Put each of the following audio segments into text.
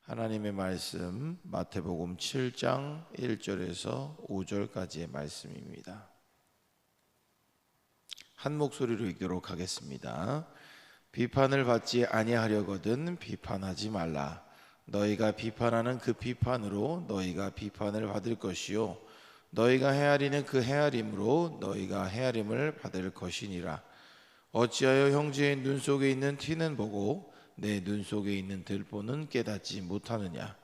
하나님의 말씀 마태복음 7장 1절에서 5절까지의 말씀입니다. 한 목소리로 읽도록 하겠습니다. 비판을 받지 아니하려거든 비판하지 말라. 너희가 비판하는 그 비판으로 너희가 비판을 받을 것이요 너희가 헤아리는 그 헤아림으로 너희가 헤아림을 받을 것이니라. 어찌하여 형제의 눈 속에 있는 티는 보고 내 눈 속에 있는 들보는 깨닫지 못하느냐.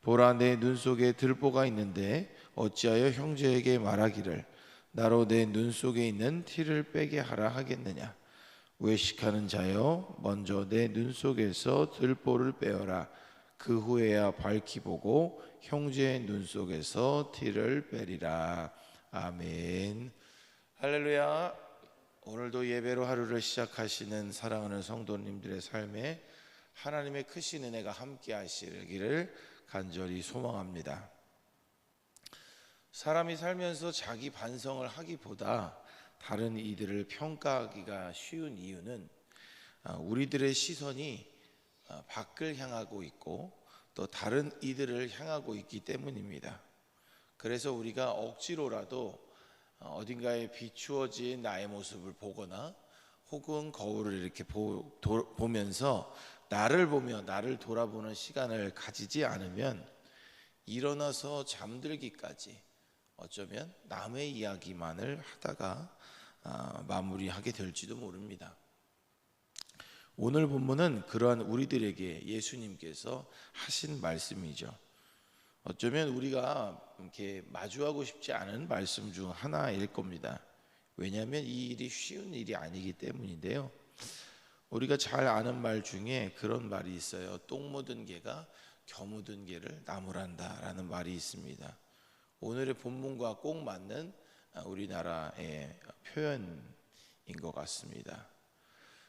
보라, 내 눈 속에 들보가 있는데 어찌하여 형제에게 말하기를 나로 내 눈 속에 있는 티를 빼게 하라 하겠느냐. 외식하는 자여, 먼저 내 눈 속에서 들보를 빼어라. 그 후에야 밝히 보고 형제의 눈 속에서 티를 빼리라. 아멘. 할렐루야. 오늘도 예배로 하루를 시작하시는 사랑하는 성도님들의 삶에 하나님의 크신 은혜가 함께 하시기를 간절히 소망합니다. 사람이 살면서 자기 반성을 하기보다 다른 이들을 평가하기가 쉬운 이유는 우리들의 시선이 밖을 향하고 있고 또 다른 이들을 향하고 있기 때문입니다. 그래서 우리가 억지로라도 어딘가에 비추어진 나의 모습을 보거나 혹은 거울을 이렇게 보면서 나를 보며 나를 돌아보는 시간을 가지지 않으면 일어나서 잠들기까지 어쩌면 남의 이야기만을 하다가 마무리하게 될지도 모릅니다. 오늘 본문은 그러한 우리들에게 예수님께서 하신 말씀이죠. 어쩌면 우리가 이렇게 마주하고 싶지 않은 말씀 중 하나일 겁니다. 왜냐하면 이 일이 쉬운 일이 아니기 때문인데요. 우리가 잘 아는 말 중에 그런 말이 있어요. 똥 묻은 개가 겨 묻은 개를 나무란다 라는 말이 있습니다. 오늘의 본문과 꼭 맞는 우리나라의 표현인 것 같습니다.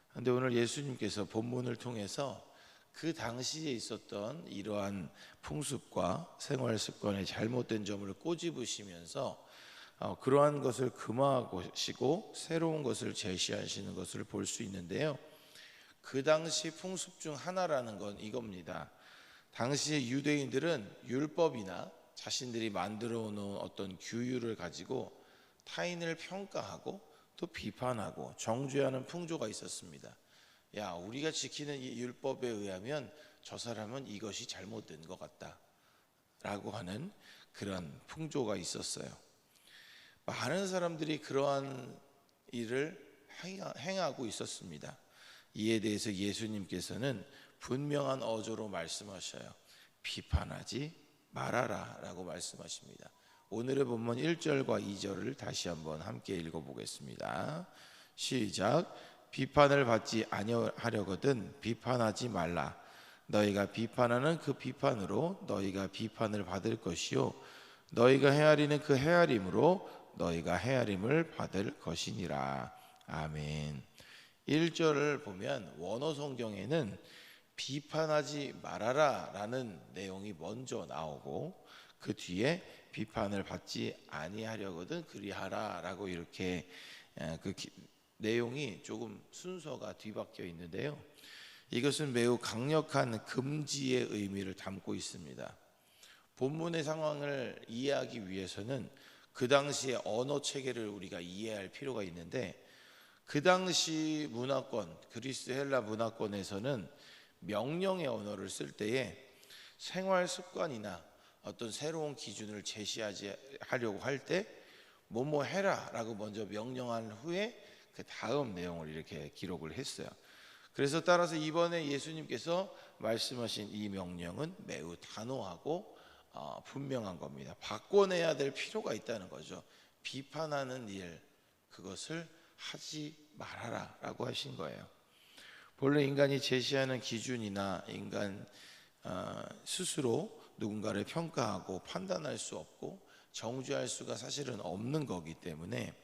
그런데 오늘 예수님께서 본문을 통해서 그 당시에 있었던 이러한 풍습과 생활 습관의 잘못된 점을 꼬집으시면서 그러한 것을 금하시고 새로운 것을 제시하시는 것을 볼 수 있는데요. 그 당시 풍습 중 하나라는 건 이겁니다. 당시의 유대인들은 율법이나 자신들이 만들어 놓은 어떤 규율을 가지고 타인을 평가하고 또 비판하고 정죄하는 풍조가 있었습니다. 야, 우리가 지키는 이 율법에 의하면 저 사람은 이것이 잘못된 것 같다 라고 하는 그런 풍조가 있었어요. 많은 사람들이 그러한 일을 행하고 있었습니다. 이에 대해서 예수님께서는 분명한 어조로 말씀하셔요. 비판하지 말아라 라고 말씀하십니다. 오늘의 본문 1절과 2절을 다시 한번 함께 읽어보겠습니다. 시작. 비판을 받지 아니하려거든 비판하지 말라. 너희가 비판하는 그 비판으로 너희가 비판을 받을 것이요 너희가 헤아리는 그 헤아림으로 너희가 헤아림을 받을 것이니라. 아멘. 1절을 보면 원어 성경에는 비판하지 말아라 라는 내용이 먼저 나오고 그 뒤에 비판을 받지 아니하려거든 그리하라 라고 이렇게 내용이 조금 순서가 뒤바뀌어 있는데요. 이것은 매우 강력한 금지의 의미를 담고 있습니다. 본문의 상황을 이해하기 위해서는 그 당시의 언어 체계를 우리가 이해할 필요가 있는데 그 당시 문화권, 그리스 헬라 문화권에서는 명령의 언어를 쓸 때에 생활 습관이나 어떤 새로운 기준을 제시하려고 할 때 뭐뭐 해라 라고 먼저 명령한 후에 그 다음 내용을 이렇게 기록을 했어요. 그래서 따라서 이번에 예수님께서 말씀하신 이 명령은 매우 단호하고 분명한 겁니다. 바꿔내야 될 필요가 있다는 거죠. 비판하는 일, 그것을 하지 말아라 라고 하신 거예요. 본래 인간이 제시하는 기준이나 인간 스스로 누군가를 평가하고 판단할 수 없고 정죄할 수가 사실은 없는 거기 때문에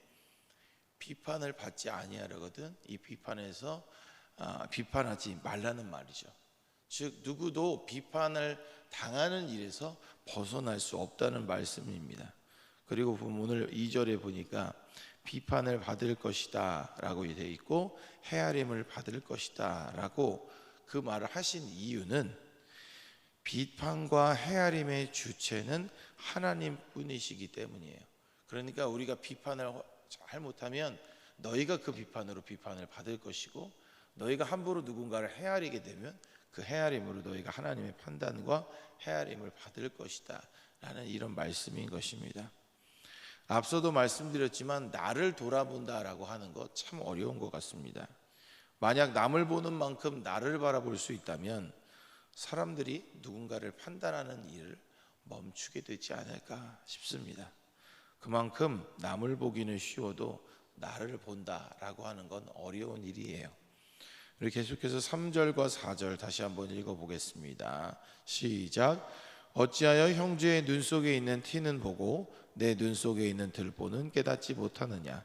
비판을 받지 아니하려거든 이 비판에서 비판하지 말라는 말이죠. 즉 누구도 비판을 당하는 일에서 벗어날 수 없다는 말씀입니다. 그리고 오늘 2절에 보니까 비판을 받을 것이다 라고 되어 있고 헤아림을 받을 것이다 라고 그 말을 하신 이유는 비판과 헤아림의 주체는 하나님뿐이시기 때문이에요. 그러니까 우리가 비판을 잘못하면 너희가 그 비판으로 비판을 받을 것이고, 너희가 함부로 누군가를 헤아리게 되면 그 헤아림으로 너희가 하나님의 판단과 헤아림을 받을 것이다 라는 이런 말씀인 것입니다. 앞서도 말씀드렸지만 나를 돌아본다라고 하는 것 참 어려운 것 같습니다. 만약 남을 보는 만큼 나를 바라볼 수 있다면 사람들이 누군가를 판단하는 일을 멈추게 되지 않을까 싶습니다. 그만큼 남을 보기는 쉬워도 나를 본다라고 하는 건 어려운 일이에요. 계속해서 3절과 4절 다시 한번 읽어보겠습니다. 시작. 어찌하여 형제의 눈 속에 있는 티는 보고 내 눈 속에 있는 들보는 깨닫지 못하느냐.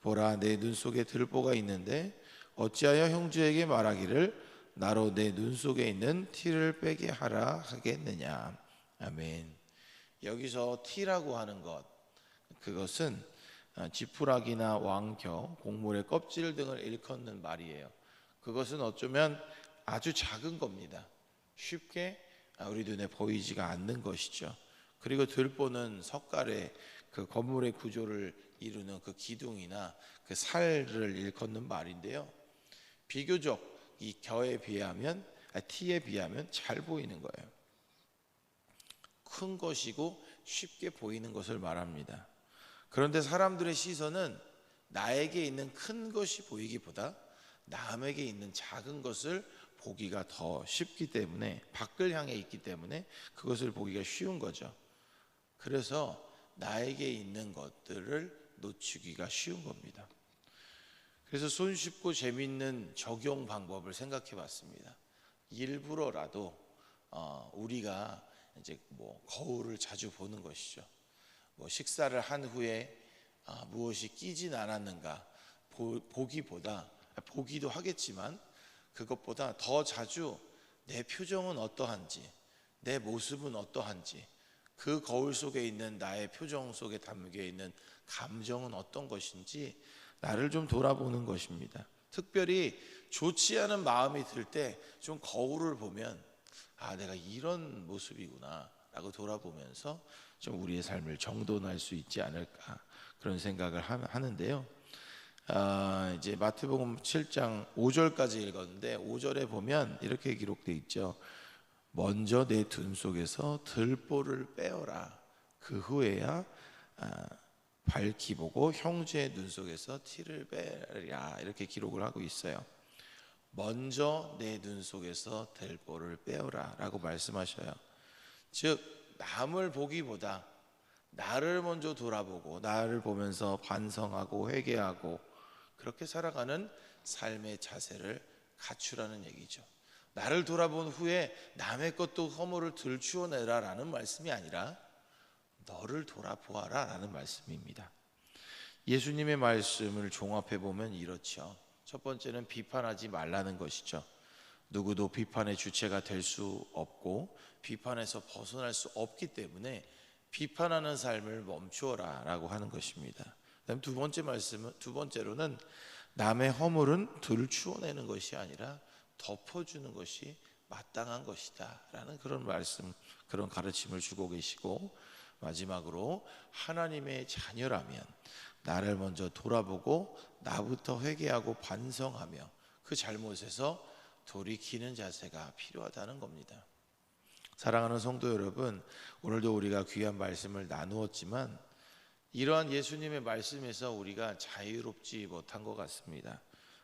보라, 내 눈 속에 들보가 있는데 어찌하여 형제에게 말하기를 나로 내 눈 속에 있는 티를 빼게 하라 하겠느냐. 아멘. 여기서 티라고 하는 것, 그것은 지푸라기나 왕겨, 곡물의 껍질 등을 일컫는 말이에요. 그것은 어쩌면 아주 작은 겁니다. 쉽게 우리 눈에 보이지가 않는 것이죠. 그리고 들보는 석갈의 그 건물의 구조를 이루는 그 기둥이나 그 살을 일컫는 말인데요. 비교적 이 겨에 비하면, 티에 비하면 잘 보이는 거예요. 큰 것이고 쉽게 보이는 것을 말합니다. 그런데 사람들의 시선은 나에게 있는 큰 것이 보이기보다 남에게 있는 작은 것을 보기가 더 쉽기 때문에, 밖을 향해 있기 때문에 그것을 보기가 쉬운 거죠. 그래서 나에게 있는 것들을 놓치기가 쉬운 겁니다. 그래서 손쉽고 재미있는 적용 방법을 생각해 봤습니다. 일부러라도 우리가 이제 거울을 자주 보는 것이죠. 식사를 한 후에 무엇이 끼진 않았는가 보기도 하겠지만, 그것보다 더 자주 내 표정은 어떠한지, 내 모습은 어떠한지, 그 거울 속에 있는 나의 표정 속에 담겨 있는 감정은 어떤 것인지 나를 좀 돌아보는 것입니다. 특별히 좋지 않은 마음이 들 때 좀 거울을 보면 내가 이런 모습이구나 라고 돌아보면서 좀 우리의 삶을 정돈할 수 있지 않을까, 그런 생각을 하는데요. 이제 마태복음 7장 5절까지 읽었는데 5절에 보면 이렇게 기록되어 있죠. 먼저 내 눈 속에서 들보를 빼어라. 그 후에야 밝히 보고 형제의 눈 속에서 티를 빼라. 이렇게 기록을 하고 있어요. 먼저 내 눈 속에서 들보를 빼어라 라고 말씀하셔요. 즉 남을 보기보다 나를 먼저 돌아보고 나를 보면서 반성하고 회개하고 그렇게 살아가는 삶의 자세를 갖추라는 얘기죠. 나를 돌아본 후에 남의 것도 허물을 들추어내라 라는 말씀이 아니라 너를 돌아보아라 라는 말씀입니다. 예수님의 말씀을 종합해 보면 이렇죠. 첫 번째는 비판하지 말라는 것이죠. 누구도 비판의 주체가 될 수 없고 비판에서 벗어날 수 없기 때문에 비판하는 삶을 멈추어라 라고 하는 것입니다. 그다음 두 번째로는 남의 허물은 들추어내는 것이 아니라 덮어주는 것이 마땅한 것이다 라는 그런 말씀, 그런 가르침을 주고 계시고, 마지막으로 하나님의 자녀라면 나를 먼저 돌아보고 나부터 회개하고 반성하며 그 잘못에서 돌이키는 자세가 필요하다는 겁니다. 사랑하는 성도 여러분, 오늘도 우리가 귀한 말씀을 나누었지만 이러한 예수님의 말씀에서 우리가 자유롭지 못한 것 같습니다.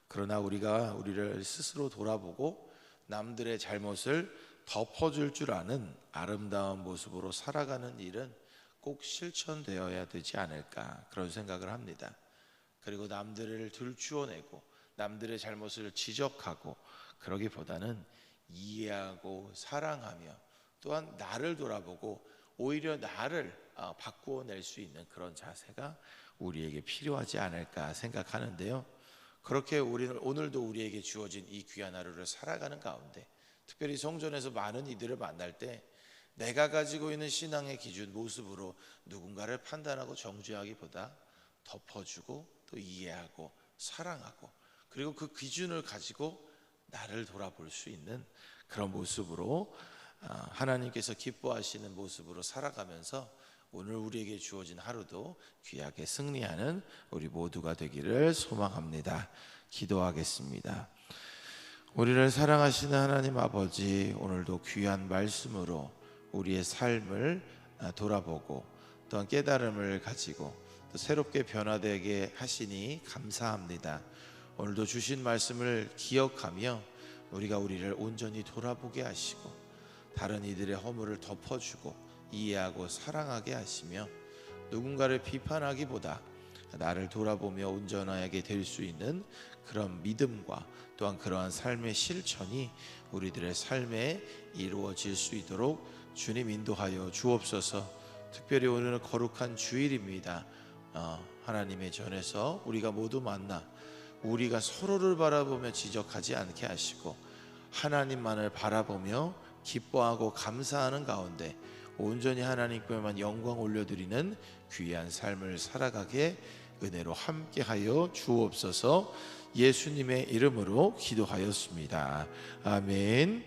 그러나 우리가 우리를 스스로 돌아보고 남들의 잘못을 덮어줄 줄 아는 아름다운 모습으로 살아가는 일은 꼭 실천되어야 되지 않을까, 그런 생각을 합니다. 그리고 남들을 들추어내고 남들의 잘못을 지적하고 그러기보다는 이해하고 사랑하며 또한 나를 돌아보고 오히려 나를 바꾸어낼 수 있는 그런 자세가 우리에게 필요하지 않을까 생각하는데요. 그렇게 우리는 오늘도 우리에게 주어진 이 귀한 하루를 살아가는 가운데, 특별히 성전에서 많은 이들을 만날 때 내가 가지고 있는 신앙의 기준 모습으로 누군가를 판단하고 정죄하기보다 덮어주고 또 이해하고 사랑하고, 그리고 그 기준을 가지고 나를 돌아볼 수 있는 그런 모습으로 하나님께서 기뻐하시는 모습으로 살아가면서 오늘 우리에게 주어진 하루도 귀하게 승리하는 우리 모두가 되기를 소망합니다. 기도하겠습니다. 우리를 사랑하시는 하나님 아버지, 오늘도 귀한 말씀으로 우리의 삶을 돌아보고 또한 깨달음을 가지고 또 새롭게 변화되게 하시니 감사합니다. 오늘도 주신 말씀을 기억하며 우리가 우리를 온전히 돌아보게 하시고 다른 이들의 허물을 덮어주고 이해하고 사랑하게 하시며 누군가를 비판하기보다 나를 돌아보며 온전하게 될 수 있는 그런 믿음과 또한 그러한 삶의 실천이 우리들의 삶에 이루어질 수 있도록 주님 인도하여 주옵소서. 특별히 오늘은 거룩한 주일입니다. 하나님의 전에서 우리가 모두 만나 우리가 서로를 바라보며 지적하지 않게 하시고 하나님만을 바라보며 기뻐하고 감사하는 가운데 온전히 하나님께만 영광 올려드리는 귀한 삶을 살아가게 은혜로 함께하여 주옵소서. 예수님의 이름으로 기도하였습니다. 아멘.